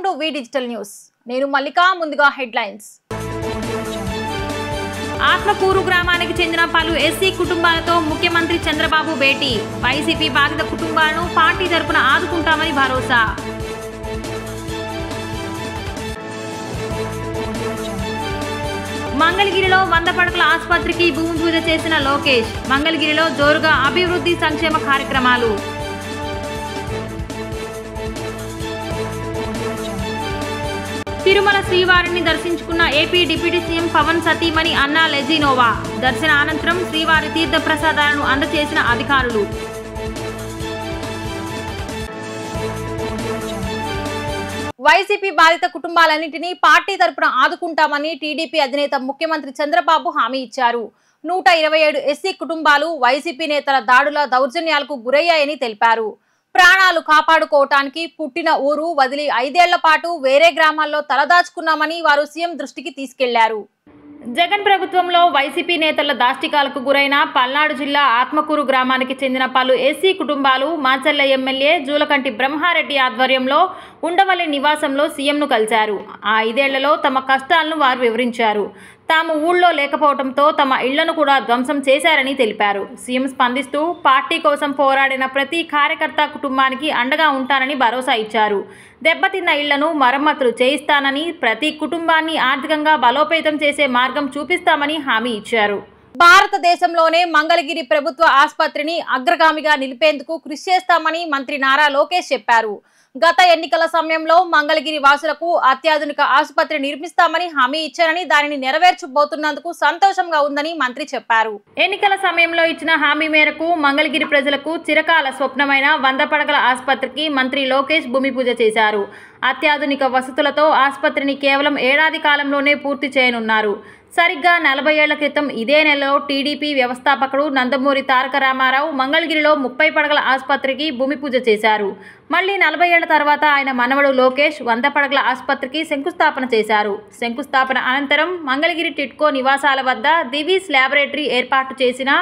Welcome to V digital news. నేను మల్లికా. ముందుగా headlines. Atmakur గ్రామానికి చెందిన పలు ఎస్సీ కుటుంబాలతో ముఖ్యమంత్రి చంద్రబాబు భేటీ. వైసీపీ బాధిత కుటుంబాలను పార్టీ తరపున ఆదుకుంటామని భరోసా. మంగళగిరిలో 100 పడకల ఆసుపత్రికి భూమి పూజ చేసిన లోకేష్. మంగళగిరిలో జోరుగా అభివృద్ధి సంక్షేమ కార్యక్రమాలు. తిరుమల శ్రీవారిని దర్శించుకున్న ఏపీ డిప్యూటీ సీఎం పవన్ సతీమణి అన్నా లెజినోవా. దర్శన అనంతరం శ్రీవారి తీర్థ ప్రసాదాలను అందజేసిన అధికారులు. వైసీపీ బాధిత కుటుంబాలన్నింటినీ పార్టీ తరపున ఆదుకుంటామని టీడీపీ అధినేత ముఖ్యమంత్రి చంద్రబాబు హామీ ఇచ్చారు. 127 ఎస్సీ కుటుంబాలు వైసీపీ నేతల దాడుల దౌర్జన్యాలకు గురయ్యాయని తెలిపారు. ప్రాణాలు కాపాడుకోవటానికి పుట్టిన ఊరు వదిలి 5 ఏళ్ల పాటు వేరే గ్రామాల్లో తలదాచుకున్నామని వారు సీఎం దృష్టికి తీసుకెళ్లారు. జగన్ ప్రభుత్వంలో వైసీపీ నేతల దాష్టికాలకు గురైన పల్నాడు జిల్లా ఆత్మకూరు గ్రామానికి చెందిన పలు ఎస్సీ కుటుంబాలు మాచర్ల ఎమ్మెల్యే జూలకంటి బ్రహ్మారెడ్డి ఆధ్వర్యంలో ఉండవల్లి నివాసంలో సీఎంను కలిశారు. ఆ 5 ఏళ్లలో తమ కష్టాలను వారు వివరించారు. తాము ఊళ్ళో లేకపోవడంతో తమ ఇళ్లను కూడా ధ్వంసం చేశారని తెలిపారు. సీఎం స్పందిస్తూ పార్టీ కోసం పోరాడిన ప్రతి కార్యకర్త కుటుంబానికి అండగా ఉంటానని భరోసా ఇచ్చారు. దెబ్బతిన్న ఇళ్లను మరమ్మతులు చేయిస్తానని, ప్రతి కుటుంబాన్ని ఆర్థికంగా బలోపేతం చేసే మార్గం చూపిస్తామని హామీ ఇచ్చారు. భారతదేశంలోనే మంగళగిరి ప్రభుత్వ ఆసుపత్రిని అగ్రగామిగా నిలిపేందుకు కృషి చేస్తామని మంత్రి నారా లోకేష్ చెప్పారు. గత ఎన్నికల సమయంలో మంగళగిరి వాసులకు అత్యాధునిక ఆసుపత్రి నిర్మిస్తామని హామీ ఇచ్చారని, దానిని నెరవేర్చబోతున్నందుకు సంతోషంగా ఉందని మంత్రి చెప్పారు. ఎన్నికల సమయంలో ఇచ్చిన హామీ మేరకు మంగళగిరి ప్రజలకు చిరకాల స్వప్నమైన 100 పడకల ఆసుపత్రికి మంత్రి లోకేష్ భూమి పూజ చేశారు. అత్యాధునిక వసతులతో ఆసుపత్రిని కేవలం ఏడాది కాలంలోనే పూర్తి చేయనున్నారు. సరిగ్గా 40 ఏళ్ల క్రితం ఇదే నెలలో టీడీపీ వ్యవస్థాపకుడు నందమూరి తారక రామారావు మంగళగిరిలో 30 పడకల ఆసుపత్రికి భూమి పూజ చేశారు. మళ్లీ 40 ఏళ్ల తర్వాత ఆయన మనవడు లోకేష్ 100 పడకల ఆసుపత్రికి శంకుస్థాపన చేశారు. శంకుస్థాపన అనంతరం మంగళగిరి టిట్కో నివాసాల వద్ద దివీస్ ల్యాబొరేటరీ ఏర్పాటు చేసిన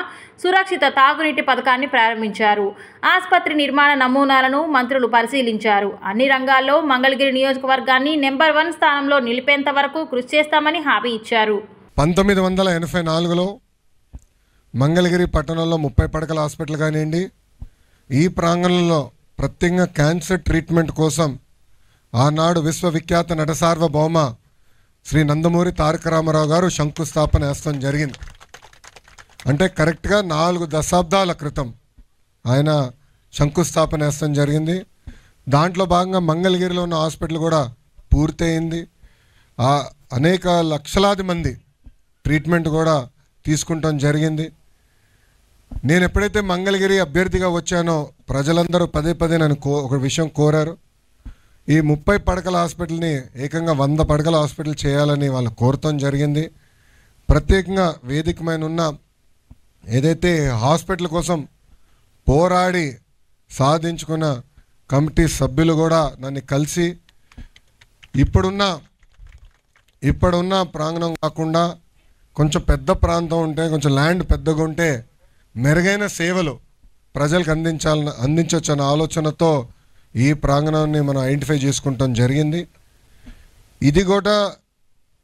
సురక్షిత తాగునీటి పథకాన్ని ప్రారంభించారు. ఆసుపత్రి నిర్మాణ నమూనాలను మంత్రులు పరిశీలించారు. అన్ని రంగాల్లో మంగళగిరి నియోజకవర్గాన్ని నెంబర్ 1 స్థానంలో నిలిపేంత వరకు కృషి చేస్తామని హామీ ఇచ్చారు. 1984లో మంగళగిరి పట్టణంలో 30 పడకల హాస్పిటల్ కానివ్వండి, ఈ ప్రాంగణంలో ప్రత్యేకంగా క్యాన్సర్ ట్రీట్మెంట్ కోసం ఆనాడు విశ్వవిఖ్యాత నట సార్వభౌమ శ్రీ నందమూరి తారక రామారావు గారు శంకుస్థాపన వేస్తాం జరిగింది. అంటే కరెక్ట్గా 4 దశాబ్దాల క్రితం ఆయన శంకుస్థాపన వేస్తాం జరిగింది. దాంట్లో భాగంగా మంగళగిరిలో ఉన్న హాస్పిటల్ కూడా పూర్తయింది. అనేక లక్షలాది మంది ట్రీట్మెంట్ కూడా తీసుకుంటాం జరిగింది. నేను ఎప్పుడైతే మంగళగిరి అభ్యర్థిగా వచ్చానో ప్రజలందరూ పదే నన్ను ఒక విషయం కోరారు. ఈ 30 పడకల హాస్పిటల్ని ఏకంగా 100 పడకల హాస్పిటల్ చేయాలని వాళ్ళు కోరటం జరిగింది. ప్రత్యేకంగా వేదికమైన ఉన్న ఏదైతే హాస్పిటల్ కోసం పోరాడి సాధించుకున్న కమిటీ సభ్యులు కూడా నన్ను కలిసి ఇప్పుడున్న ప్రాంగణం కాకుండా కొంచెం పెద్ద ప్రాంతం ఉంటే, కొంచెం ల్యాండ్ పెద్దగా ఉంటే మెరుగైన సేవలు ప్రజలకు అందించవచ్చన్న ఆలోచనతో ఈ ప్రాంగణాన్ని మనం ఐడెంటిఫై చేసుకుంటాం జరిగింది. ఇది కూడా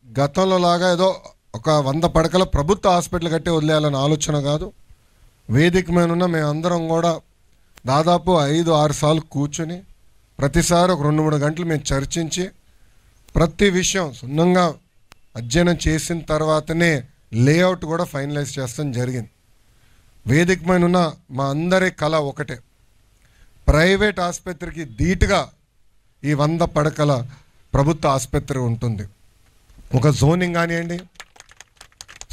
గతంలో లాగా ఏదో ఒక 100 పడకల ప్రభుత్వ హాస్పిటల్ కట్టి వదిలేయాలన్న ఆలోచన కాదు. వేదిక మీద ఉన్న మేమందరం కూడా దాదాపు 5-6 సార్లు కూర్చొని ప్రతిసారి ఒక 2-3 గంటలు మేము చర్చించి ప్రతి విషయం సున్నంగా అధ్యయనం చేసిన తర్వాతనే లేఅవుట్ కూడా ఫైనలైజ్ చేస్తాం జరిగింది. వేదిక మీద ఉన్న మా అందరి కళ ఒకటే, ప్రైవేట్ ఆసుపత్రికి ధీటుగా ఈ 100 పడకల ప్రభుత్వ ఆసుపత్రి ఉంటుంది. ఒక జోనింగ్ కానివ్వండి,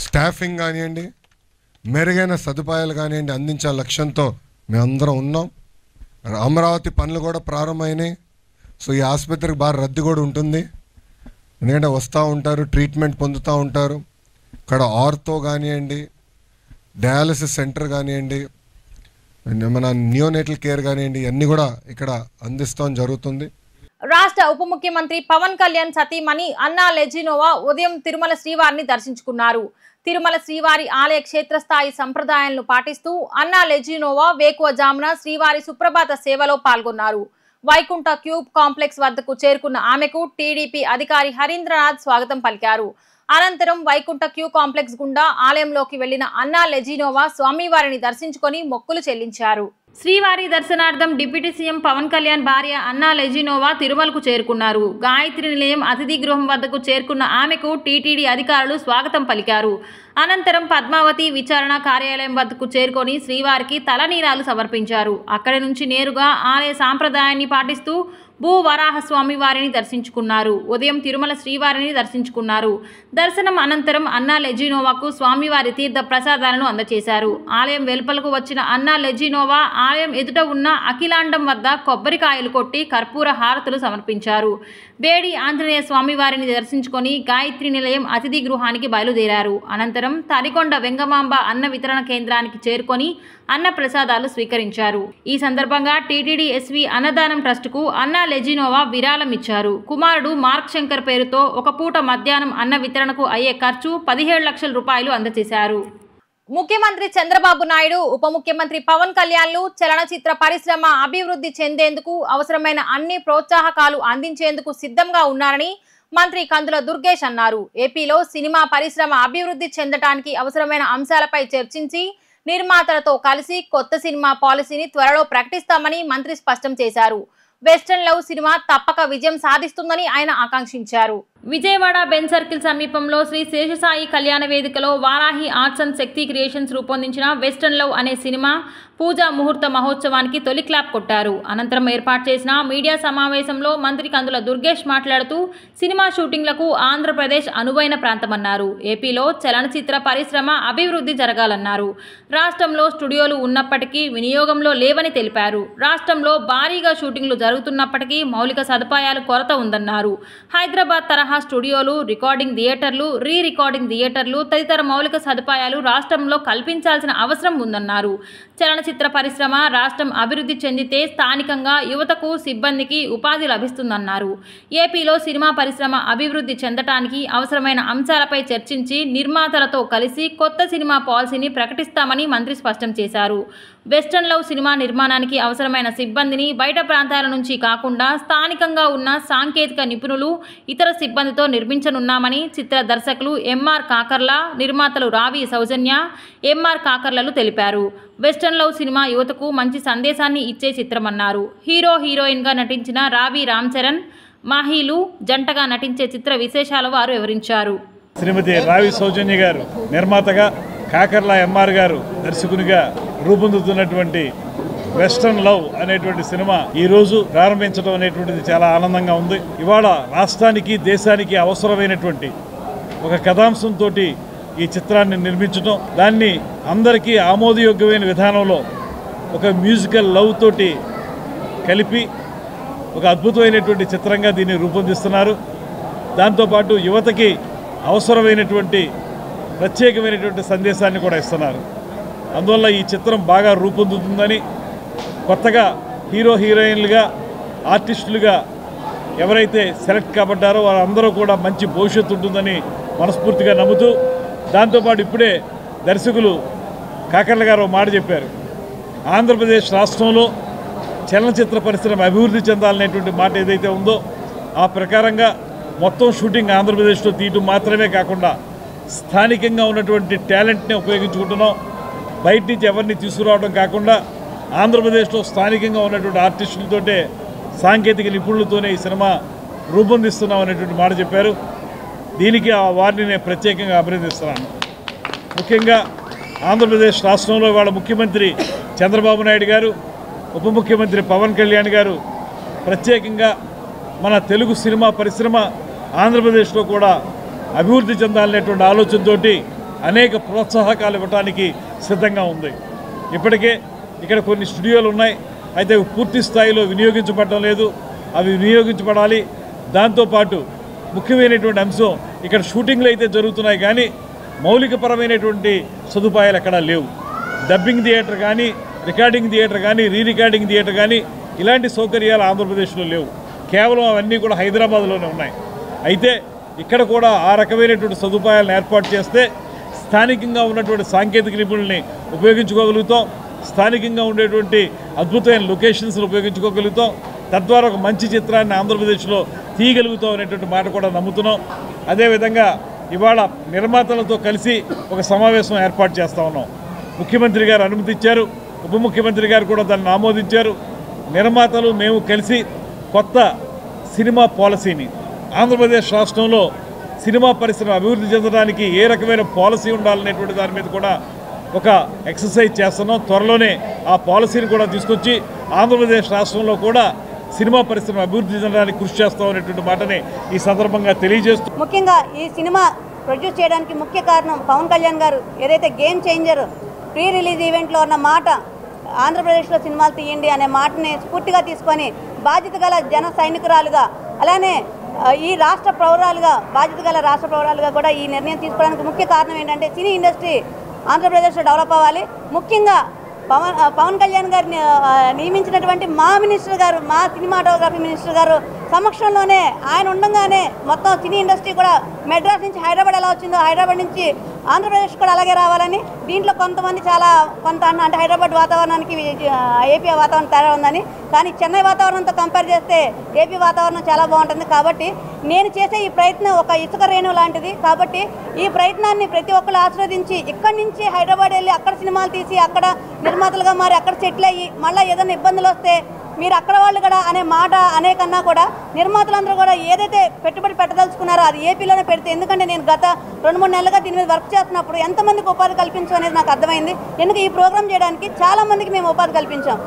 స్టాఫింగ్ కానివ్వండి, మెరుగైన సదుపాయాలు కానివ్వండి అందించే లక్ష్యంతో మేమందరం ఉన్నాం. అమరావతి పనులు కూడా ప్రారంభమైనాయి. సో ఈ ఆసుపత్రికి బాగా రద్దీ కూడా ఉంటుంది. ఎందుకంటే వస్తూ ఉంటారు, ట్రీట్మెంట్ పొందుతూ ఉంటారు. ఇక్కడ ఆర్థో కానివ్వండి, డయాలసిస్ సెంటర్ కానివ్వండి, మన నియోనేటల్ కేర్ కానివ్వండి, అన్నీ కూడా ఇక్కడ అందిస్తాం జరుగుతుంది. రాష్ట్ర ఉప ముఖ్యమంత్రి పవన్ కళ్యాణ్ సతీమణి అన్నా లెజినోవా ఉదయం తిరుమల శ్రీవారిని దర్శించుకున్నారు. తిరుమల శ్రీవారి ఆలయ క్షేత్రస్థాయి సంప్రదాయాలను పాటిస్తూ అన్నా లెజినోవా వేకువజామున శ్రీవారి సుప్రభాత సేవలో పాల్గొన్నారు. వైకుంఠ క్యూబ్ కాంప్లెక్స్ వద్దకు చేరుకున్న ఆమెకు టీడీపీ అధికారి హరీంద్రనాథ్ స్వాగతం పలికారు. అనంతరం వైకుంఠ క్యూ కాంప్లెక్స్ గుండా ఆలయంలోకి వెళ్లిన అన్నా లెజినోవా స్వామివారిని దర్శించుకొని మొక్కులు చెల్లించారు. శ్రీవారి దర్శనార్థం డిప్యూటీ సీఎం పవన్ కళ్యాణ్ భార్య అన్నా లెజినోవా తిరుమలకు చేరుకున్నారు. గాయత్రి నిలయం అతిథి గృహం వద్దకు చేరుకున్న ఆమెకు టీటీడీ అధికారులు స్వాగతం పలికారు. అనంతరం పద్మావతి విచారణ కార్యాలయం వద్దకు చేరుకొని శ్రీవారికి తలనీలాలు సమర్పించారు. అక్కడి నుంచి నేరుగా ఆలయ సాంప్రదాయాన్ని పాటిస్తూ భూవరాహస్వామి వారిని దర్శించుకున్నారు. ఉదయం తిరుమల శ్రీవారిని దర్శించుకున్నారు. దర్శనం అనంతరం అన్నా లెజినోవాకు స్వామివారి తీర్థ ప్రసాదాలను అందజేశారు. ఆలయం వెలుపలకు వచ్చిన అన్నా లెజినోవా ఆలయం ఎదుట ఉన్న అఖిలాండం వద్ద కొబ్బరికాయలు కొట్టి కర్పూర హారతులు సమర్పించారు. బేడి ఆంజనేయ స్వామివారిని దర్శించుకొని గాయత్రి నిలయం అతిథి గృహానికి బయలుదేరారు. అనంతరం తరికొండ వెంగమాంబ అన్న వితరణ కేంద్రానికి చేరుకొని అన్న ప్రసాదాలు స్వీకరించారు. ఈ సందర్భంగా టీటీడీ ఎస్వి అన్నదానం ట్రస్టుకు అన్నా లెజినోవా విరాళం ఇచ్చారు. కుమారుడు మార్క్ శంకర్ పేరుతో ఒక పూట మధ్యాహ్నం అన్న వితరణకు అయ్యే ఖర్చు 17 లక్షల రూపాయలు అందజేశారు. ముఖ్యమంత్రి చంద్రబాబు నాయుడు, ఉప ముఖ్యమంత్రి పవన్ కళ్యాణ్లు చలనచిత్ర పరిశ్రమ అభివృద్ధి చెందేందుకు అవసరమైన అన్ని ప్రోత్సాహకాలు అందించేందుకు సిద్ధంగా ఉన్నారని మంత్రి కందుల దుర్గేష్ అన్నారు. ఏపీలో సినిమా పరిశ్రమ అభివృద్ధి చెందడానికి అవసరమైన అంశాలపై చర్చించి నిర్మాతలతో కలిసి కొత్త సినిమా పాలసీని త్వరలో ప్రకటిస్తామని మంత్రి స్పష్టం చేశారు. వెస్టర్న్ లవ్ సినిమా తప్పక విజయం సాధిస్తుందని ఆయన ఆకాంక్షించారు. విజయవాడ బెన్ సర్కిల్ సమీపంలో శ్రీ శేషసాయి కళ్యాణ వేదికలో Varahi arts and Shakti creations రూపొందించిన వెస్టర్న్ లవ్ అనే సినిమా పూజా ముహూర్త మహోత్సవానికి తొలి క్లాప్ కొట్టారు. అనంతరం ఏర్పాటు చేసిన మీడియా సమావేశంలో మంత్రి కందుల దుర్గేష్ మాట్లాడుతూ సినిమా షూటింగ్లకు ఆంధ్రప్రదేశ్ అనువైన ప్రాంతమన్నారు. ఏపీలో చలనచిత్ర పరిశ్రమ అభివృద్ధి జరగాలన్నారు. రాష్ట్రంలో స్టూడియోలు ఉన్నప్పటికీ వినియోగంలో లేవని తెలిపారు. రాష్ట్రంలో భారీగా షూటింగ్లు జరుగుతున్నప్పటికీ మౌలిక సదుపాయాలు కొరత ఉందన్నారు. హైదరాబాద్ తరహా స్టూడియోలు, రికార్డింగ్ థియేటర్లు, రీ రికార్డింగ్ థియేటర్లు తదితర మౌలిక సదుపాయాలు రాష్ట్రంలో కల్పించాల్సిన అవసరం ఉందన్నారు. చలనచిత్ర పరిశ్రమ రాష్ట్రం అభివృద్ధి చెందితే స్థానికంగా యువతకు, సిబ్బందికి ఉపాధి లభిస్తుందన్నారు. ఏపీలో సినిమా పరిశ్రమ అభివృద్ధి చెందటానికి అవసరమైన అంశాలపై చర్చించి నిర్మాతలతో కలిసి కొత్త సినిమా పాలసీని ప్రకటిస్తామని మంత్రి స్పష్టం చేశారు. వెస్టర్న్ లవ్ సినిమా నిర్మాణానికి అవసరమైన సిబ్బందిని బయట ప్రాంతాల నుంచి కాకుండా స్థానికంగా ఉన్న సాంకేతిక నిపుణులు, ఇతర సిబ్బందితో నిర్మించనున్నామని చిత్ర దర్శకులు ఎంఆర్ కాకర్ల, నిర్మాతలు రావి సౌజన్య, ఎంఆర్ కాకర్లలు తెలిపారు. వెస్టర్న్ లవ్ సినిమా యువతకు మంచి సందేశాన్ని ఇచ్చే చిత్రమన్నారు. హీరో, హీరోయిన్గా నటించిన రావి రామ్ చరణ్, మాహీలు జంటగా నటించే చిత్ర విశేషాలు వారు వివరించారు. శ్రీమతి రావి సౌజన్య గారు నిర్మాతగా, కాకర్ల ఎంఆర్ గారు దర్శకునిగా రూపొందుతున్నటువంటి వెస్టర్న్ లవ్ అనేటువంటి సినిమా ఈరోజు ప్రారంభించడం అనేటువంటిది చాలా ఆనందంగా ఉంది. ఇవాళ రాష్ట్రానికి, దేశానికి అవసరమైనటువంటి ఒక కథాంశంతో ఈ చిత్రాన్ని నిర్మించడం, దాన్ని అందరికీ ఆమోదయోగ్యమైన విధానంలో ఒక మ్యూజికల్ లవ్ తోటి కలిపి ఒక అద్భుతమైనటువంటి చిత్రంగా దీన్ని రూపొందిస్తున్నారు. దాంతోపాటు యువతకి అవసరమైనటువంటి ప్రత్యేకమైనటువంటి సందేశాన్ని కూడా ఇస్తున్నారు. అందువల్ల ఈ చిత్రం బాగా రూపొందుతుందని, కొత్తగా హీరో, హీరోయిన్లుగా, ఆర్టిస్టులుగా ఎవరైతే సెలెక్ట్ కాబడ్డారో వారందరూ కూడా మంచి భవిష్యత్తు ఉంటుందని మనస్ఫూర్తిగా నమ్ముతూ, దాంతోపాటు ఇప్పుడే దర్శకులు కాకర్ల గారు మాట చెప్పారు. ఆంధ్రప్రదేశ్ రాష్ట్రంలో చలనచిత్ర పరిశ్రమ అభివృద్ధి చెందాలనేటువంటి మాట ఏదైతే ఉందో ఆ ప్రకారంగా మొత్తం షూటింగ్ ఆంధ్రప్రదేశ్లో తీయటం మాత్రమే కాకుండా స్థానికంగా ఉన్నటువంటి టాలెంట్ని ఉపయోగించుకుంటున్నాం. బయట నుంచి ఎవరిని తీసుకురావడం కాకుండా ఆంధ్రప్రదేశ్లో స్థానికంగా ఉన్నటువంటి ఆర్టిస్టులతోటే, సాంకేతిక నిపుణులతోనే ఈ సినిమా రూపొందిస్తున్నాం అనేటువంటి మాట చెప్పారు. దీనికి వారిని నేను ప్రత్యేకంగా అభినందిస్తున్నాను. ముఖ్యంగా ఆంధ్రప్రదేశ్ రాష్ట్రంలో వాళ్ళ ముఖ్యమంత్రి చంద్రబాబు నాయుడు గారు, ఉప ముఖ్యమంత్రి పవన్ కళ్యాణ్ గారు ప్రత్యేకంగా మన తెలుగు సినిమా పరిశ్రమ ఆంధ్రప్రదేశ్లో కూడా అభివృద్ధి చెందాలనేటువంటి ఆలోచనతోటి అనేక ప్రోత్సాహకాలు ఇవ్వడానికి సిద్ధంగా ఉంది. ఇప్పటికే ఇక్కడ కొన్ని స్టూడియోలు ఉన్నాయి, అయితే పూర్తి స్థాయిలో వినియోగించబడటం లేదు. అవి వినియోగించబడాలి. దాంతోపాటు ముఖ్యమైనటువంటి అంశం, ఇక్కడ షూటింగ్లు అయితే జరుగుతున్నాయి కానీ మౌలికపరమైనటువంటి సదుపాయాలు ఎక్కడా లేవు. డబ్బింగ్ థియేటర్ కానీ, రికార్డింగ్ థియేటర్ కానీ, రీ రికార్డింగ్ థియేటర్ కానీ ఇలాంటి సౌకర్యాలు ఆంధ్రప్రదేశ్లో లేవు. కేవలం అవన్నీ కూడా హైదరాబాద్లోనే ఉన్నాయి. అయితే ఇక్కడ కూడా ఆ రకమైనటువంటి సదుపాయాలను ఏర్పాటు చేస్తే స్థానికంగా ఉన్నటువంటి సాంకేతిక నిపుణుల్ని ఉపయోగించుకోగలుగుతాం. స్థానికంగా ఉండేటువంటి అద్భుతమైన లొకేషన్స్ని ఉపయోగించుకోగలుగుతాం. తద్వారా ఒక మంచి చిత్రాన్ని ఆంధ్రప్రదేశ్లో తీయగలుగుతాం అనేటువంటి మాట కూడా నమ్ముతున్నాం. అదేవిధంగా ఇవాళ నిర్మాతలతో కలిసి ఒక సమావేశం ఏర్పాటు చేస్తూ ఉన్నాం. ముఖ్యమంత్రి గారు అనుమతి ఇచ్చారు, ఉప ముఖ్యమంత్రి గారు కూడా దాన్ని ఆమోదించారు. నిర్మాతలు మేము కలిసి కొత్త సినిమా పాలసీని ఆంధ్రప్రదేశ్ రాష్ట్రంలో సినిమా పరిశ్రమ అభివృద్ధి చెందడానికి ఏ రకమైన పాలసీ ఉండాలనేటువంటి దాని మీద కూడా ఒక ఎక్సర్సైజ్ చేస్తున్నాం. త్వరలోనే ఆ పాలసీని కూడా తీసుకొచ్చి ఆంధ్రప్రదేశ్ రాష్ట్రంలో కూడా సినిమా పరిశ్రమ అభివృద్ధి చెందడానికి కృషి చేస్తాం అనేటువంటి మాటని ఈ సందర్భంగా తెలియజేస్తూ, ముఖ్యంగా ఈ సినిమా ప్రొడ్యూస్ చేయడానికి ముఖ్య కారణం పవన్ కళ్యాణ్ గారు ఏదైతే గేమ్ చేంజర్ ప్రీ రిలీజ్ ఈవెంట్లో ఉన్న మాట ఆంధ్రప్రదేశ్లో సినిమాలు తీయండి అనే మాటని స్ఫూర్తిగా తీసుకొని బాధ్యత గల జన సైనికురాలుగా అలానే ఈ రాష్ట్ర పౌరాలుగా బాధ్యత గల రాష్ట్ర పౌరాలుగా కూడా ఈ నిర్ణయం తీసుకోవడానికి ముఖ్య కారణం ఏంటంటే సినీ ఇండస్ట్రీ ఆంధ్రప్రదేశ్లో డెవలప్ అవ్వాలి. ముఖ్యంగా పవన్ కళ్యాణ్ గారిని నియమించినటువంటి మా మినిస్టర్ గారు, మా సినిమాటోగ్రఫీ మినిస్టర్ గారు సమక్షంలోనే ఆయన ఉండగానే మొత్తం సినీ ఇండస్ట్రీ కూడా మెడ్రాస్ నుంచి హైదరాబాద్ ఎలా వచ్చిందో హైదరాబాద్ నుంచి ఆంధ్రప్రదేశ్ కూడా అలాగే రావాలని, దీంట్లో కొంతమంది కొంత అంటే హైదరాబాద్ వాతావరణానికి ఏపీ వాతావరణం తేడా ఉందని, కానీ చెన్నై వాతావరణంతో కంపేర్ చేస్తే ఏపీ వాతావరణం చాలా బాగుంటుంది. కాబట్టి నేను చేసే ఈ ప్రయత్నం ఒక ఇసుక రేణు లాంటిది. కాబట్టి ఈ ప్రయత్నాన్ని ప్రతి ఒక్కరు ఆశీర్వదించి ఇక్కడి నుంచి హైదరాబాద్ వెళ్ళి అక్కడ సినిమాలు తీసి అక్కడ నిర్మాతలుగా మారి అక్కడ సెటిల్ అయ్యి మళ్ళీ ఏదైనా ఇబ్బందులు వస్తే మీరు అక్కడ వాళ్ళు కూడా అనే మాట అనే కన్నా కూడా నిర్మాతలందరూ కూడా ఏదైతే పెట్టుబడి పెట్టదలుచుకున్నారో అది ఏపీలోనే పెడితే, ఎందుకంటే నేను గత 2-3 నెలలుగా దీని మీద వర్క్ చేస్తున్నప్పుడు ఎంతమందికి ఉపాధి కల్పించడం అనేది నాకు అర్థమైంది. ఎందుకు ఈ ప్రోగ్రామ్ చేయడానికి చాలా మందికి మేము ఉపాధి కల్పించాం.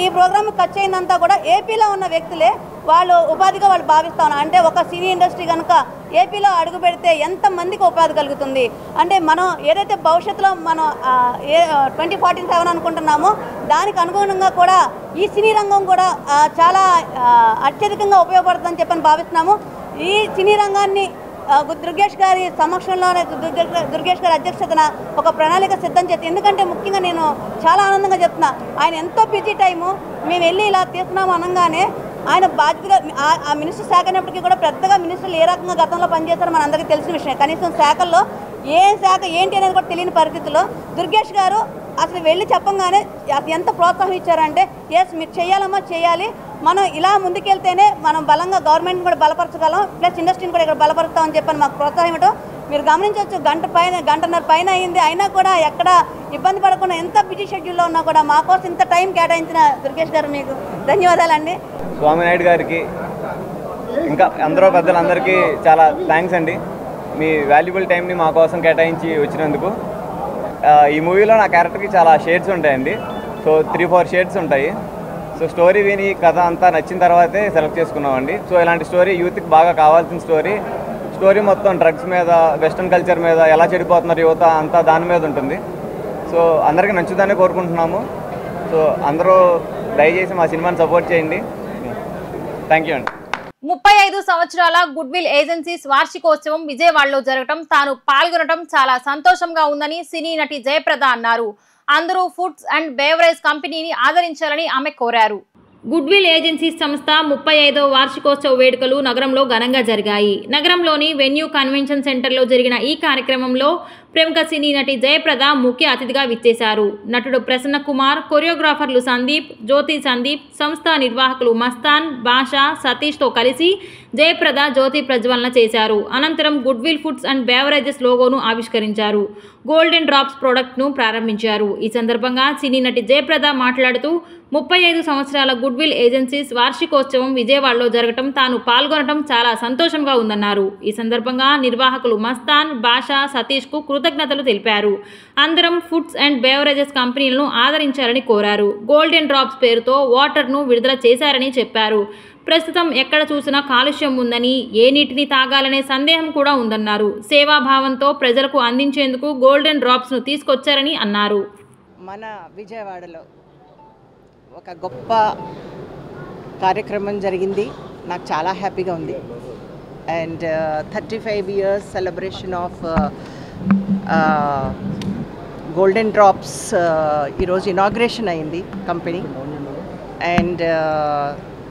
ఈ ప్రోగ్రామ్ ఖర్చు అయిందంతా కూడా ఏపీలో ఉన్న వ్యక్తులే వాళ్ళు ఉపాధిగా వాళ్ళు భావిస్తా ఉన్నారు. అంటే ఒక సినీ ఇండస్ట్రీ కనుక ఏపీలో అడుగు పెడితే ఎంతమందికి ఉపాధి కలుగుతుంది అంటే మనం ఏదైతే భవిష్యత్తులో మనం 2047 అనుకుంటున్నామో దానికి అనుగుణంగా కూడా ఈ సినీ రంగం కూడా చాలా అత్యధికంగా ఉపయోగపడుతుందని చెప్పని భావిస్తున్నాము. ఈ సినీ రంగాన్ని దుర్గేష్ గారి సమక్షంలోనే దుర్గేష్ గారి అధ్యక్షతన ఒక ప్రణాళిక సిద్ధం చేసి, ఎందుకంటే ముఖ్యంగా నేను చాలా ఆనందంగా చెప్తున్నా, ఆయన ఎంతో బిజీ టైము మేము వెళ్ళి ఇలా తీసుకున్నాము అనగానే ఆయన బాధ్యతగా ఆ మినిస్టర్ శాఖ అయినప్పటికీ కూడా పెద్దగా మినిస్టర్లు ఏ రకంగా గతంలో పనిచేస్తారో మన అందరికీ తెలిసిన విషయం. కనీసం శాఖల్లో ఏ శాఖ ఏంటి అనేది కూడా తెలియని పరిస్థితుల్లో దుర్గేష్ గారు అసలు వెళ్ళి చెప్పంగానే అసలు ఎంత ప్రోత్సాహం ఇచ్చారంటే, ఎస్ మీరు చేయాలమ్మా చేయాలి, మనం ఇలా ముందుకెళ్తేనే మనం బలంగా గవర్నమెంట్ని కూడా బలపరచగలం, ప్లస్ ఇండస్ట్రీని కూడా ఇక్కడ బలపరుస్తామని చెప్పని మాకు ప్రోత్సాహం ఇవ్వడం మీరు గమనించవచ్చు. గంటన్నర పైన అయింది, అయినా కూడా ఎక్కడ ఇబ్బంది పడకుండా ఎంత బిజీ షెడ్యూల్లో ఉన్నా కూడా మా కోసం ఇంత టైం కేటాయించిన దుర్గేష్ గారు మీకు ధన్యవాదాలండి. స్వామినాయుడు గారికి ఇంకా అందరూ పెద్దలందరికీ చాలా థ్యాంక్స్ అండి. మీ వాల్యుబుల్ టైంని మా కోసం కేటాయించి వచ్చినందుకు. ఈ మూవీలో నా క్యారెక్టర్కి చాలా షేడ్స్ ఉంటాయండి. సో 3-4 షేడ్స్ ఉంటాయి. సో స్టోరీ విని కథ అంతా నచ్చిన తర్వాతే సెలెక్ట్ చేసుకున్నామండి. సో ఇలాంటి స్టోరీ యూత్కి బాగా కావాల్సిన స్టోరీ మొత్తం డ్రగ్స్ మీద, వెస్ట్రన్ కల్చర్ మీద, ఎలా చెడిపోతున్నారు యువత అంతా దాని మీద ఉంటుంది. సో అందరికీ నచ్చుదని కోరుకుంటున్నాము. సో అందరూ దయచేసి మా సినిమాని సపోర్ట్ చేయండి. థ్యాంక్ యూ అండి. 35 సంవత్సరాల గుడ్విల్ ఏజెన్సీస్ వార్షికోత్సవం విజయవాడలో జరగటం, తాను పాల్గొనడం చాలా సంతోషంగా ఉందని సినీ నటి జయప్రద అన్నారు. అందరూ ఫుడ్స్ అండ్ బేవరేజ్ కంపెనీని ఆదరించాలని ఆమె కోరారు. గుడ్విల్ ఏజెన్సీస్ సంస్థ 35వ వార్షికోత్సవ వేడుకలు నగరంలో ఘనంగా జరిగాయి. నగరంలోని వెన్యూ కన్వెన్షన్ సెంటర్లో జరిగిన ఈ కార్యక్రమంలో ప్రముఖ సినీ నటి జయప్రద ముఖ్య అతిథిగా విచ్చేశారు. నటుడు ప్రసన్న కుమార్, కొరియోగ్రాఫర్లు సందీప్, జ్యోతి సందీప్, సంస్థ నిర్వాహకులు మస్తాన్, బాషా, సతీష్తో కలిసి జయప్రద జ్యోతి ప్రజ్వలన చేశారు. అనంతరం గుడ్విల్ ఫుడ్స్ అండ్ బేవరేజెస్ లోగోను ఆవిష్కరించారు. గోల్డెన్ డ్రాప్స్ ప్రోడక్ట్ను ప్రారంభించారు. ఈ సందర్భంగా సినీ నటి జయప్రద మాట్లాడుతూ 35 సంవత్సరాల గుడ్విల్ ఏజెన్సీస్ వార్షికోత్సవం విజయవాడలో జరగటం, తాను పాల్గొనడం చాలా సంతోషంగా ఉందన్నారు. ఈ సందర్భంగా నిర్వాహకులు మస్తాన్, బాషా, సతీష్కు కృతజ్ఞతలు తెలిపారు. అందరం ఫుడ్స్ అండ్ బేవరేజెస్ కంపెనీలను ఆదరించాలని కోరారు. గోల్డెన్ డ్రాప్స్ పేరుతో వాటర్ను విడుదల చేశారని చెప్పారు. ప్రస్తుతం ఎక్కడ చూసినా కాలుష్యం ఉందని, ఏ నీటిని తాగాలనే సందేహం కూడా ఉందన్నారు. సేవాభావంతో ప్రజలకు అందించేందుకు గోల్డెన్ డ్రాప్స్ను తీసుకొచ్చారని అన్నారు. మన విజయవాడలో ఒక గొప్ప కార్యక్రమం జరిగింది. నాకు చాలా హ్యాపీగా ఉంది. And 35 years celebration of golden drops ఈరోజు ఇనాగ్రేషన్ అయింది company. And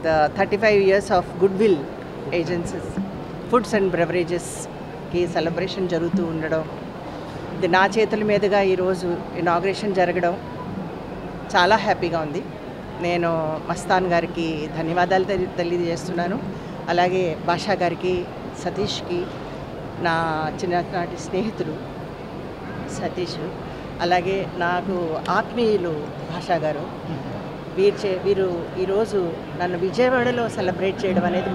the 35 years of goodwill agencies foods and బెవరేజెస్కి సెలబ్రేషన్ జరుగుతూ ఉండడం, ఇది నా చేతుల మీదుగా ఈరోజు ఇనాగ్రేషన్ జరగడం చాలా హ్యాపీగా ఉంది. నేను మస్తాన్ గారికి ధన్యవాదాలు తెలియజేస్తున్నాను. అలాగే భాషా గారికి, సతీష్కి, నా చిన్ననాటి స్నేహితులు సతీష్, అలాగే నాకు ఆత్మీయులు భాషా గారు. వీరు ఈరోజు నన్ను విజయవాడలో సెలబ్రేట్ చేయడం అనేది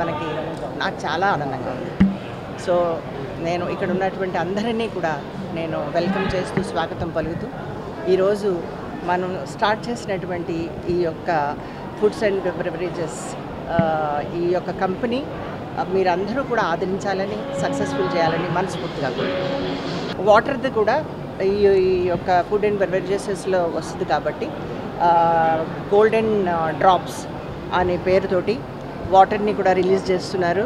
నాకు చాలా ఆనందంగా ఉంది. సో నేను ఇక్కడ ఉన్నటువంటి అందరినీ కూడా నేను వెల్కమ్ చేస్తూ స్వాగతం పలుకుతూ ఈరోజు మనం స్టార్ట్ చేసినటువంటి ఈ యొక్క ఫుడ్స్ అండ్ బెవరేజెస్ ఈ యొక్క కంపెనీ మీరందరూ కూడా ఆదరించాలని, సక్సెస్ఫుల్ చేయాలని మనస్ఫూర్తిగా వాటర్ది కూడా ఈ యొక్క ఫుడ్ అండ్ బెవరేజెస్లో వస్తుంది కాబట్టి గోల్డెన్ డ్రాప్స్ అనే పేరుతోటి వాటర్ని కూడా రిలీజ్ చేస్తున్నారు.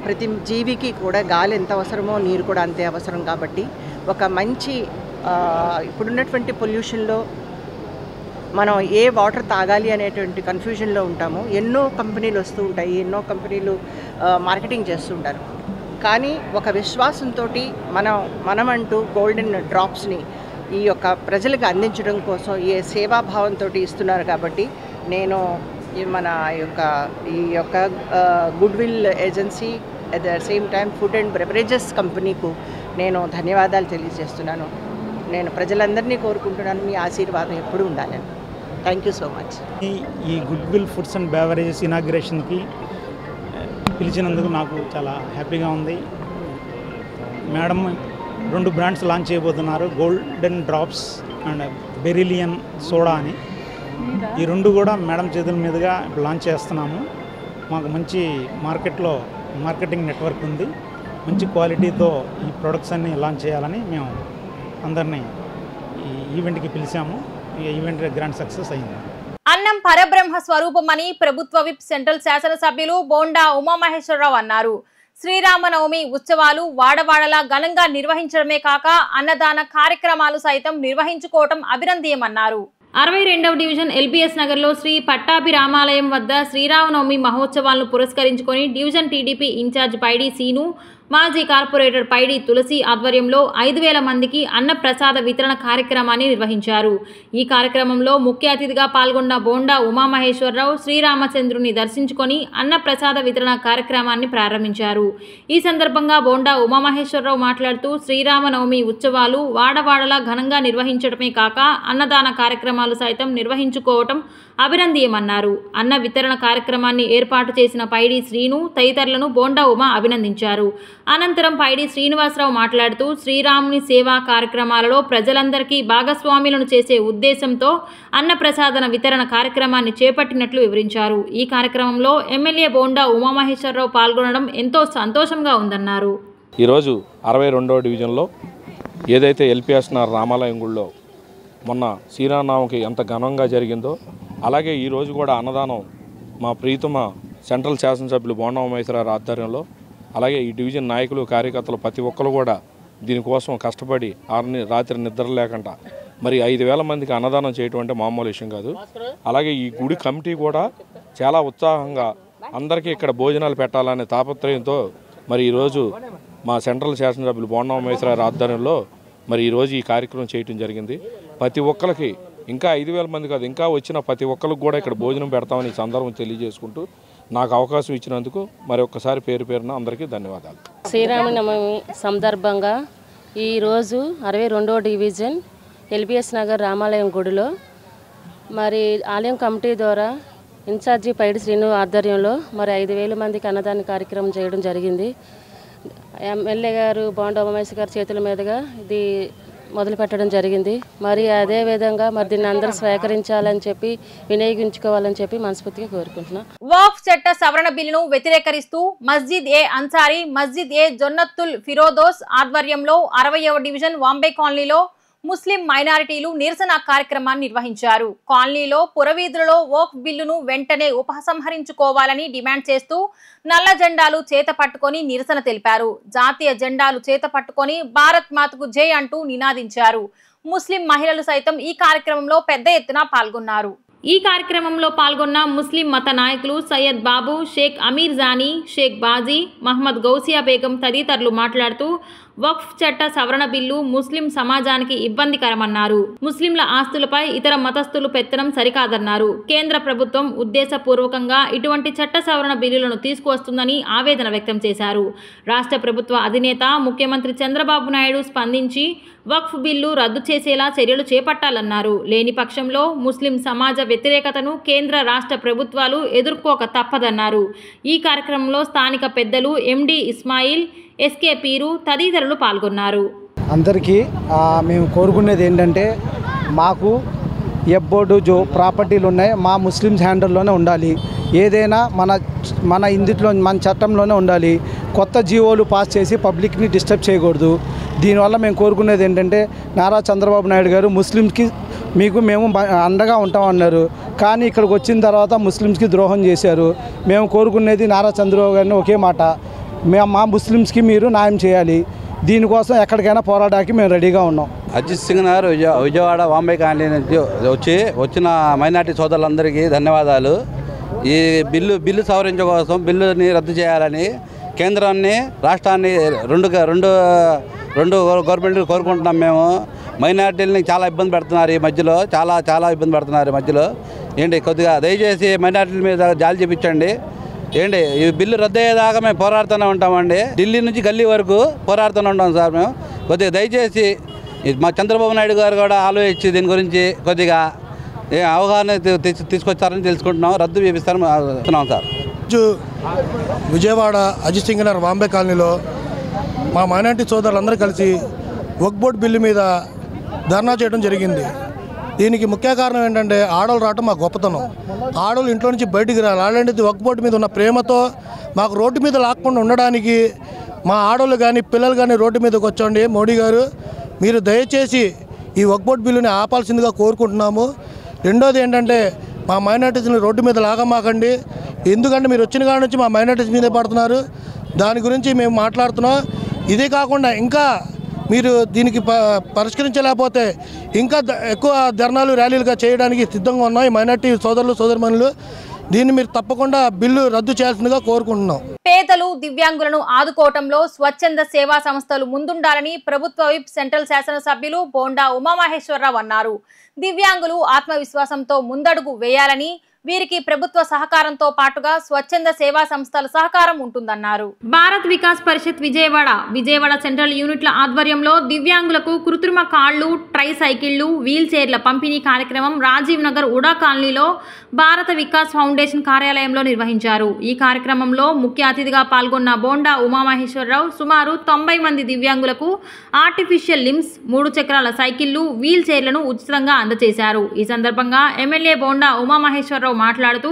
ప్రతి జీవికి కూడా గాలి ఎంత అవసరమో నీరు కూడా అంతే అవసరం కాబట్టి ఒక మంచి ఇప్పుడున్నటువంటి పొల్యూషన్లో మనం ఏ వాటర్ తాగాలి అనేటువంటి కన్ఫ్యూజన్లో ఉంటాము. ఎన్నో కంపెనీలు వస్తూ ఉంటాయి, ఎన్నో కంపెనీలు మార్కెటింగ్ చేస్తుంటారు. కానీ ఒక విశ్వాసంతో మనమంటూ గోల్డెన్ డ్రాప్స్ని ఈ యొక్క ప్రజలకు అందించడం కోసం ఏ సేవాభావంతో ఇస్తున్నారు కాబట్టి నేను మన ఈ యొక్క good will agency at the same time food and beverages కంపెనీకు నేను ధన్యవాదాలు తెలియజేస్తున్నాను. నేను ప్రజలందరినీ కోరుకుంటున్నాను, మీ ఆశీర్వాదం ఎప్పుడూ ఉండాలని. Thank you so much. ఈ goodwill foods and beverages ఇనాగ్రేషన్కి పిలిచినందుకు నాకు చాలా హ్యాపీగా ఉంది. మేడం 2 బ్రాండ్స్ లాంచ్ చేయబోతున్నారు, గోల్డెన్ డ్రాప్స్ అండ్ బెరిలియన్ సోడా అని. ఈ 2 కూడా మేడం చేతుల మీదుగా ఇప్పుడు లాంచ్ చేస్తున్నాము. మాకు మంచి మార్కెటింగ్ నెట్వర్క్ ఉంది. మంచి క్వాలిటీతో ఈ ప్రొడక్ట్స్ అన్నీ లాంచ్ చేయాలని మేము అందరినీ ఈ ఈవెంట్కి పిలిచాము. ఈ ఈవెంట్ గ్రాండ్ సక్సెస్ అయింది. అన్నం పరబ్రహ్మ స్వరూపమని ప్రభుత్వ విప్ సెంట్రల్ శాసనసభ్యులు బోండా ఉమామహేశ్వరరావు అన్నారు. శ్రీరామనవమి ఉత్సవాలు వాడవాడలా ఘనంగా నిర్వహించడమే కాక అన్నదాన కార్యక్రమాలు సైతం నిర్వహించుకోవటం అభినందనీయమన్నారు. 62వ డివిజన్ ఎల్బీఎస్ నగర్లో శ్రీ పట్టాభిరామాలయం వద్ద శ్రీరామనవమి మహోత్సవాలను పురస్కరించుకొని డివిజన్ టీడీపీ ఇన్ఛార్జ్ పైడి సీను, మాజీ కార్పొరేటర్ పైడి తులసి ఆధ్వర్యంలో 5,000 మందికి అన్నప్రసాద వితరణ కార్యక్రమాన్ని నిర్వహించారు. ఈ కార్యక్రమంలో ముఖ్య అతిథిగా పాల్గొన్న బోండా ఉమామహేశ్వరరావు శ్రీరామచంద్రుని దర్శించుకొని అన్నప్రసాద వితరణ కార్యక్రమాన్ని ప్రారంభించారు. ఈ సందర్భంగా బోండా ఉమామహేశ్వరరావు మాట్లాడుతూ శ్రీరామనవమి ఉత్సవాలు వాడవాడలా ఘనంగా నిర్వహించడమే కాక అన్నదాన కార్యక్రమాలు సైతం నిర్వహించుకోవటం అభినందనీయమన్నారు. అన్న వితరణ కార్యక్రమాన్ని ఏర్పాటు చేసిన పైడి శ్రీను తదితరులను బోండా ఉమా అభినందించారు. అనంతరం పైడి శ్రీనివాసరావు మాట్లాడుతూ శ్రీరాముని సేవా కార్యక్రమాలలో ప్రజలందరికీ భాగస్వాములను చేసే ఉద్దేశంతో అన్నప్రసాదన వితరణ కార్యక్రమాన్ని చేపట్టినట్లు వివరించారు. ఈ కార్యక్రమంలో ఎమ్మెల్యే బోండా ఉమామహేశ్వరరావు పాల్గొనడం ఎంతో సంతోషంగా ఉందన్నారు. ఈరోజు 62వ డివిజన్లో ఏదైతే ఎల్పిఎస్ఆర్ రామాలయం గుడిలో మొన్న శ్రీరామనవమికి ఎంత ఘనంగా జరిగిందో అలాగే ఈరోజు కూడా అన్నదానం మా ప్రీతమ సెంట్రల్ శాసనసభ్యులు బోండా ఉమామహేశ్వరరావు ఆధ్వర్యంలో అలాగే ఈ డివిజన్ నాయకులు కార్యకర్తలు ప్రతి ఒక్కరు కూడా దీనికోసం కష్టపడి రాత్రి నిద్ర లేకుండా మరి 5,000 మందికి అన్నదానం చేయటం అంటే మామూలు విషయం కాదు. అలాగే ఈ గుడి కమిటీ కూడా చాలా ఉత్సాహంగా అందరికీ ఇక్కడ భోజనాలు పెట్టాలనే తాపత్రయంతో మరి ఈరోజు మా సెంట్రల్ శాసనసభ్యులు బోండా ఉమామహేశ్వరరావు ఆధ్వర్యంలో మరి ఈరోజు ఈ కార్యక్రమం చేయటం జరిగింది. ప్రతి ఒక్కరికి ఇంకా 5,000 మంది కాదు, ఇంకా వచ్చిన ప్రతి ఒక్కరికి కూడా ఇక్కడ భోజనం పెడతామని ఈ సందర్భం తెలియజేసుకుంటూ నాకు అవకాశం ఇచ్చినందుకు మరి ఒక్కసారి పేరున అందరికీ ధన్యవాదాలు. శ్రీరామనవమి సందర్భంగా ఈరోజు 62వ డివిజన్ ఎల్బీఎస్ నగర్ రామాలయం గుడిలో మరి ఆలయం కమిటీ ద్వారా ఇన్ఛార్జి పైడి శ్రీను ఆధ్వర్యంలో మరి 5,000 మందికి అన్నదాన కార్యక్రమం చేయడం జరిగింది. ఎమ్మెల్యే గారు బోండా ఉమామహేశ్వర గారి చేతుల మీదుగా ఇది మొదలు పెట్టడం జరిగింది. మరి అదే విధంగా మరి దీన్ని అందరూ స్వీకరించాలని చెప్పి వినియోగించుకోవాలని చెప్పి మనస్ఫూర్తిగా కోరుకుంటున్నాం. వక్ఫ్ చట్ట సవరణ బిల్లును వ్యతిరేకరిస్తూ మస్జిద్ ఏ అన్సారీ, మస్జిద్ ఏ జొన్నతుల్ ఫిరోదోస్ ఆధ్వర్యంలో 60వ డివిజన్ వాంబే కాలనీలో ముస్లిం మైనారిటీలు నిరసన కార్యక్రమాన్ని నిర్వహించారు. కాలనీలో పురవీధులలో వక్ఫ్ బిల్లును వెంటనే ఉపసంహరించుకోవాలని డిమాండ్ చేస్తూ నల్ల జెండాలు చేత పట్టుకొని నిరసన తెలిపారు. జాతీయ జెండాలు చేత పట్టుకొని భారత్ మాతకు జై అంటూ నినాదించారు. ముస్లిం మహిళలు సైతం ఈ కార్యక్రమంలో పెద్ద ఎత్తున పాల్గొన్నారు. ఈ కార్యక్రమంలో పాల్గొన్న ముస్లిం మత నాయకులు సయ్యద్ బాబు, షేక్ అమీర్ జానీ, షేక్ బాజీ, మహమ్మద్ గౌసియా బేగం తదితరులు మాట్లాడుతూ వక్ఫ్ చట్ట సవరణ బిల్లు ముస్లిం సమాజానికి ఇబ్బందికరమన్నారు. ముస్లింల ఆస్తులపై ఇతర మతస్థులు పెత్తనం సరికాదన్నారు. కేంద్ర ప్రభుత్వం ఉద్దేశపూర్వకంగా ఇటువంటి చట్ట సవరణ బిల్లులను తీసుకువస్తుందని ఆవేదన వ్యక్తం చేశారు. రాష్ట్ర ప్రభుత్వ అధినేత ముఖ్యమంత్రి చంద్రబాబు నాయుడు స్పందించి వక్ఫ్ బిల్లు రద్దు చేసేలా చర్యలు చేపట్టాలన్నారు. లేని పక్షంలో ముస్లిం సమాజ వ్యతిరేకతను కేంద్ర రాష్ట్ర ప్రభుత్వాలు ఎదుర్కోక తప్పదన్నారు. ఈ కార్యక్రమంలో స్థానిక పెద్దలు ఎండి ఇస్మాయిల్, ఎస్కే పీరు తదితరులు పాల్గొన్నారు. అందరికీ మేము కోరుకునేది ఏంటంటే మాకు ఎబ్బోర్డు జో ప్రాపర్టీలు ఉన్నాయి మా ముస్లిమ్స్ హ్యాండల్లోనే ఉండాలి. ఏదైనా మన ఇందులో మన చట్టంలోనే ఉండాలి. కొత్త జీవోలు పాస్ చేసి పబ్లిక్ని డిస్టర్బ్ చేయకూడదు. దీనివల్ల మేము కోరుకునేది ఏంటంటే నారా చంద్రబాబు నాయుడు గారు ముస్లిమ్స్కి మేము అండగా ఉంటామన్నారు. కానీ ఇక్కడికి వచ్చిన తర్వాత ముస్లిమ్స్కి ద్రోహం చేశారు. మేము కోరుకునేది నారా చంద్రబాబు గారిని ఒకే మాట, మా ముస్లిమ్స్కి మీరు న్యాయం చేయాలి. దీనికోసం ఎక్కడికైనా పోరాటానికి మేము రెడీగా ఉన్నాం. అజిత్ సింగ్ గారు విజయవాడ వాంబే కాలనీ నుంచి వచ్చిన మైనార్టీ సోదరులందరికీ ధన్యవాదాలు. ఈ బిల్లు సవరించడం కోసం బిల్లుని రద్దు చేయాలని కేంద్రాన్ని రాష్ట్రాన్ని రెండు గవర్నమెంట్ కోరుకుంటున్నాం. మేము మైనార్టీలని చాలా ఇబ్బంది పెడుతున్నారు ఈ మధ్యలో, చాలా ఇబ్బంది పెడుతున్నారు ఈ మధ్యలో. ఏంటి కొద్దిగా దయచేసి మైనార్టీల మీద జాలి చూపించండి. ఏంటి ఈ బిల్లు రద్దు అయ్యేదాకా మేము పోరాడుతూనే ఉంటామండి. ఢిల్లీ నుంచి గల్లీ వరకు పోరాడుతూనే ఉంటాం సార్. మేము కొద్దిగా దయచేసి మా చంద్రబాబు నాయుడు గారు కూడా ఆలోచించి దీని గురించి కొద్దిగా అవగాహన తీసుకొచ్చారని తెలుసుకుంటున్నాం. రద్దు చేపిస్తారని సార్. విజయవాడ అజిత్ సింగ్ నగర్ వాంబే కాలనీలో మా మైనార్టీ సోదరులందరూ కలిసి వక్ఫ్ బోర్డు బిల్లు మీద ధర్నా చేయడం జరిగింది. దీనికి ముఖ్య కారణం ఏంటంటే ఆడవాళ్ళు రావటం మా గొప్పతనం. ఆడవాళ్ళు ఇంట్లో నుంచి బయటికి రాలి. అలాంటిది వక్ఫ్ బోర్డు మీద ఉన్న ప్రేమతో మాకు రోడ్డు మీద లాక్కుండా ఉండడానికి మా ఆడవాళ్ళు కానీ పిల్లలు కానీ రోడ్డు మీదకి వచ్చండి. మోడీ గారు మీరు దయచేసి ఈ వక్ఫ్ బోర్డు బిల్లుని ఆపాల్సిందిగా కోరుకుంటున్నాము. రెండోది ఏంటంటే మా మైనార్టీస్ని రోడ్డు మీద లాగమాకండి. ఎందుకంటే మీరు వచ్చిన కాడ నుంచి మా మైనార్టీస్ మీదే పడుతున్నారు. దాని గురించి మేము మాట్లాడుతున్నాం. ఇదే కాకుండా ఇంకా మీరు దీనికి పరిష్కరించలేకపోతే ఇంకా ఎక్కువ ధర్నాలు ర్యాలీలుగా చేయడానికి సిద్ధంగా ఉన్నాయి మైనార్టీ సోదరులు సోదరిమణులు. దీన్ని మీరు తప్పకుండా బిల్లు రద్దు చేయాల్సిందిగా కోరుకుంటున్నాం. పేదలు దివ్యాంగులను ఆదుకోవటంలో స్వచ్ఛంద సేవా సంస్థలు ముందుండాలని ప్రభుత్వ విప్ సెంట్రల్ శాసనసభ్యులు బోండా ఉమామహేశ్వరరావు అన్నారు. దివ్యాంగులు ఆత్మవిశ్వాసంతో ముందడుగు వేయాలని, వీరికి ప్రభుత్వ సహకారంతో పాటుగా స్వచ్ఛంద సేవా సంస్థల సహకారం ఉంటుందన్నారు. భారత్ వికాస్ పరిషత్ విజయవాడ సెంట్రల్ యూనిట్ల ఆధ్వర్యంలో దివ్యాంగులకు కృత్రిమ కాళ్లు, ట్రై సైకిళ్లు, వీల్ చైర్ల పంపిణీ కార్యక్రమం రాజీవ్ నగర్ ఉడా కాలనీలో భారత వికాస్ ఫౌండేషన్ కార్యాలయంలో నిర్వహించారు. ఈ కార్యక్రమంలో ముఖ్య అతిథిగా పాల్గొన్న బోండా ఉమామహేశ్వరరావు సుమారు 90 మంది దివ్యాంగులకు ఆర్టిఫిషియల్ లిమ్స్, 3 చక్రాల సైకిళ్లు, వీల్ చైర్లను ఉచితంగా అందజేశారు. ఈ సందర్భంగా ఎమ్మెల్యే బోండా ఉమామహేశ్వరరావు మాట్లాడుతూ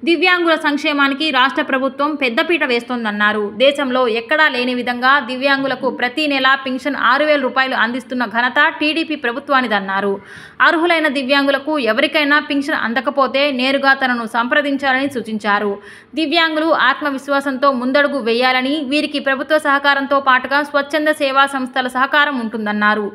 దివ్యాంగుల సంక్షేమానికి రాష్ట్ర ప్రభుత్వం పెద్దపీట వేస్తోందన్నారు. దేశంలో ఎక్కడా లేని విధంగా దివ్యాంగులకు ప్రతి నెల పింఛన్ 6,000 రూపాయలు అందిస్తున్న ఘనత టీడీపీ ప్రభుత్వానిదన్నారు. అర్హులైన దివ్యాంగులకు ఎవరికైనా పింఛన్ అందకపోతే నేరుగా తనను సంప్రదించాలని సూచించారు. దివ్యాంగులు ఆత్మవిశ్వాసంతో ముందడుగు వేయాలని, వీరికి ప్రభుత్వ సహకారంతో పాటుగా స్వచ్ఛంద సేవా సంస్థల సహకారం ఉంటుందన్నారు.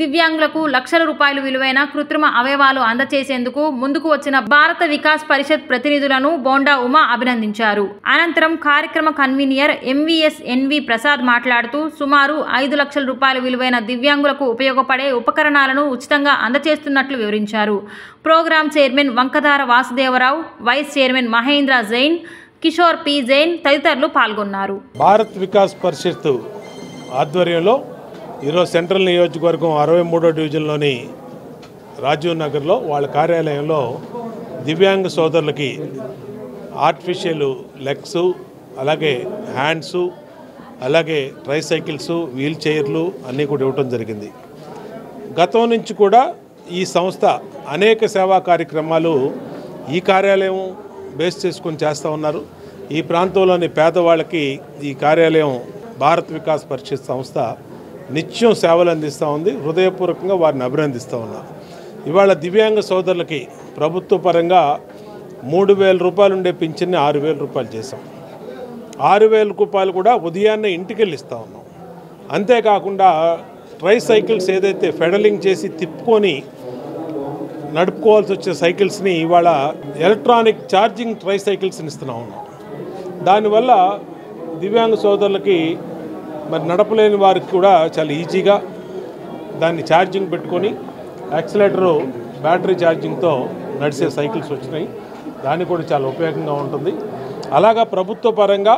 దివ్యాంగులకు లక్షల రూపాయలు విలువైన కృత్రిమ అవయవాలు అందచేసేందుకు ముందుకు వచ్చిన భారత వికాస్ పరిషత్ ప్రతినిధులను బోండా ఉమా అభినందించారు. అనంతరం కార్యక్రమ కన్వీనర్ ఎంవీఎస్ ఎన్వి ప్రసాద్ మాట్లాడుతూ సుమారు 5 లక్షల రూపాయల విలువైన దివ్యాంగులకు ఉపయోగపడే ఉపకరణాలను ఉచితంగా అందజేస్తున్నట్లు వివరించారు. Program chairman Vankadhara Vasudevarao, vice chairman Mahendra Jain, Kishore P Jain తదితరులు పాల్గొన్నారు. భారత్ వికాస్ పరిషత్ ఆధ్వర్యంలో ఈరోజు సెంట్రల్ నియోజకవర్గం 63వ డివిజన్లోని రాజీవ్ నగర్లో వాళ్ళ కార్యాలయంలో దివ్యాంగ సోదరులకి ఆర్టిఫిషియల్ లెగ్స్, అలాగే హ్యాండ్స్, అలాగే ట్రైసైకిల్స్, వీల్ చైర్లు అన్నీ కూడా ఇవ్వటం జరిగింది. గతం నుంచి కూడా ఈ సంస్థ అనేక సేవా కార్యక్రమాలు ఈ కార్యాలయం బేస్ చేసుకొని చేస్తూ ఉన్నారు. ఈ ప్రాంతంలోని పేదవాళ్ళకి ఈ కార్యాలయం భారత్ వికాస్ పరిషత్ సంస్థ నిత్యం సేవలు అందిస్తూ ఉంది. హృదయపూర్వకంగా వారిని అభినందిస్తూ ఉన్నారు. ఇవాళ దివ్యాంగ సోదరులకి ప్రభుత్వ పరంగా 3,000 రూపాయలు ఉండే పింఛన్ని 6,000 రూపాయలు చేసాం. 6,000 రూపాయలు కూడా ఉదయాన్నే ఇంటికి వెళ్ళి ఇస్తూ ఉన్నాం. అంతేకాకుండా ట్రై సైకిల్స్ ఏదైతే ఫెడలింగ్ చేసి తిప్పుకొని నడుపుకోవాల్సి వచ్చే సైకిల్స్ని ఇవాళ ఎలక్ట్రానిక్ ఛార్జింగ్ ట్రై సైకిల్స్ని ఇస్తూ ఉన్నాం. దానివల్ల దివ్యాంగ సోదరులకి మరి నడపలేని వారికి కూడా చాలా ఈజీగా దాన్ని ఛార్జింగ్ పెట్టుకొని యాక్సిలేటరు బ్యాటరీ ఛార్జింగ్తో నడిచే సైకిల్స్ వచ్చినాయి. దానికి కూడా చాలా ఉపయోగంగా ఉంటుంది. అలాగా ప్రభుత్వ పరంగా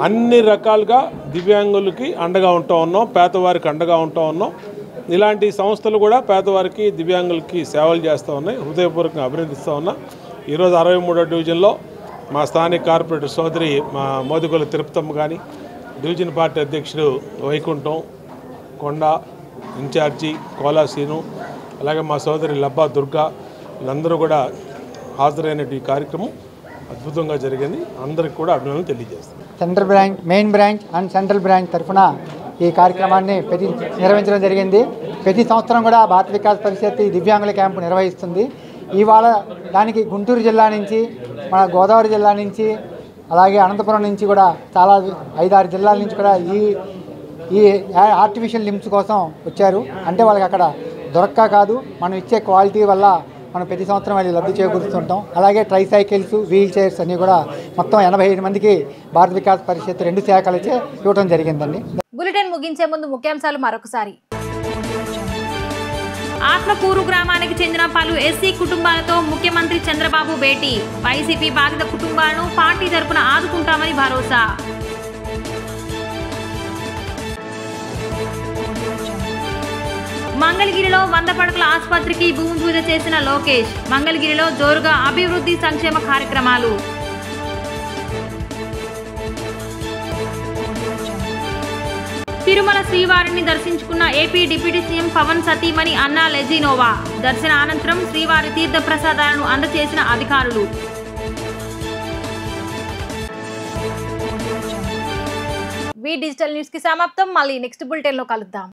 అన్ని రకాలుగా దివ్యాంగులకి అండగా ఉంటూ ఉన్నాం, పేదవారికి అండగా ఉంటూ ఉన్నాం. ఇలాంటి సంస్థలు కూడా పేదవారికి దివ్యాంగులకి సేవలు చేస్తూ ఉన్నాయి. హృదయపూర్వకంగా అభినందిస్తూ ఉన్నా. ఈరోజు 63వ డివిజన్లో మా స్థానిక కార్పొరేటర్ సోదరి మా మోదుగోలు తిరుపతమ్మ కానీ, డివిజన్ పార్టీ అధ్యక్షుడు వైకుంఠం కొండ, ఇన్ఛార్జి కోలాసీను, అలాగే మా సోదరి లబ్బా దుర్గా, వీళ్ళందరూ కూడా హాజరైన ఈ కార్యక్రమం అద్భుతంగా జరిగింది. అందరికి కూడా అభినందనలు తెలియజేస్తాం. Central branch, main branch and central branch తరఫున ఈ కార్యక్రమాన్ని నిర్వహించడం జరిగింది. ప్రతి సంవత్సరం కూడా భారత వికాస్ పరిషత్ ఈ దివ్యాంగుల క్యాంపు నిర్వహిస్తుంది. ఇవాళ దానికి గుంటూరు జిల్లా నుంచి, మన గోదావరి జిల్లా నుంచి, అలాగే అనంతపురం నుంచి కూడా చాలా 5-6 జిల్లాల నుంచి కూడా ఈ ఆర్టిఫిషియల్ లింబ్స్ కోసం వచ్చారు. అంటే వాళ్ళకి అక్కడ దొరక్క కాదు, మనం ఇచ్చే క్వాలిటీ వల్ల మనం ప్రతి సంవత్సరం అది లబ్ధి చేకూరుస్తుంటాం. అలాగే ట్రైసైకిల్స్, వీల్ చైర్స్ అన్నీ కూడా మొత్తం 85 మందికి భారత వికాస్ పరిషత్ 2 శాఖలచే ఇవ్వడం జరిగిందండి. బులెటిన్ ముగించే ముందు ముఖ్యాంశాలు మరొకసారి. ఆత్మకూరు గ్రామానికి చెందిన పలు ఎస్సీ కుటుంబాలతో ముఖ్యమంత్రి చంద్రబాబు భేటీ. వైసీపీ బాధిత కుటుంబాలను పార్టీ తరపున ఆదుకుంటామని భరోసా. మంగళగిరిలో 100 పడకల ఆసుపత్రికి భూమి పూజ చేసిన లోకేష్. మంగళగిరిలో జోరుగా అభివృద్ధి సంక్షేమ కార్యక్రమాలు. తిరుమల శ్రీవారిని దర్శించుకున్న ఏపీ డిప్యూటీ సీఎం పవన్ సతీమణి అన్నా లెజినోవా. దర్శన అనంతరం శ్రీవారి తీర్థ ప్రసాదాలను అందజేసిన అధికారులు. వి డిజిటల్ న్యూస్ కి సమాప్తం. మళ్ళీ నెక్స్ట్ బులెటిన్ లో కలుద్దాం.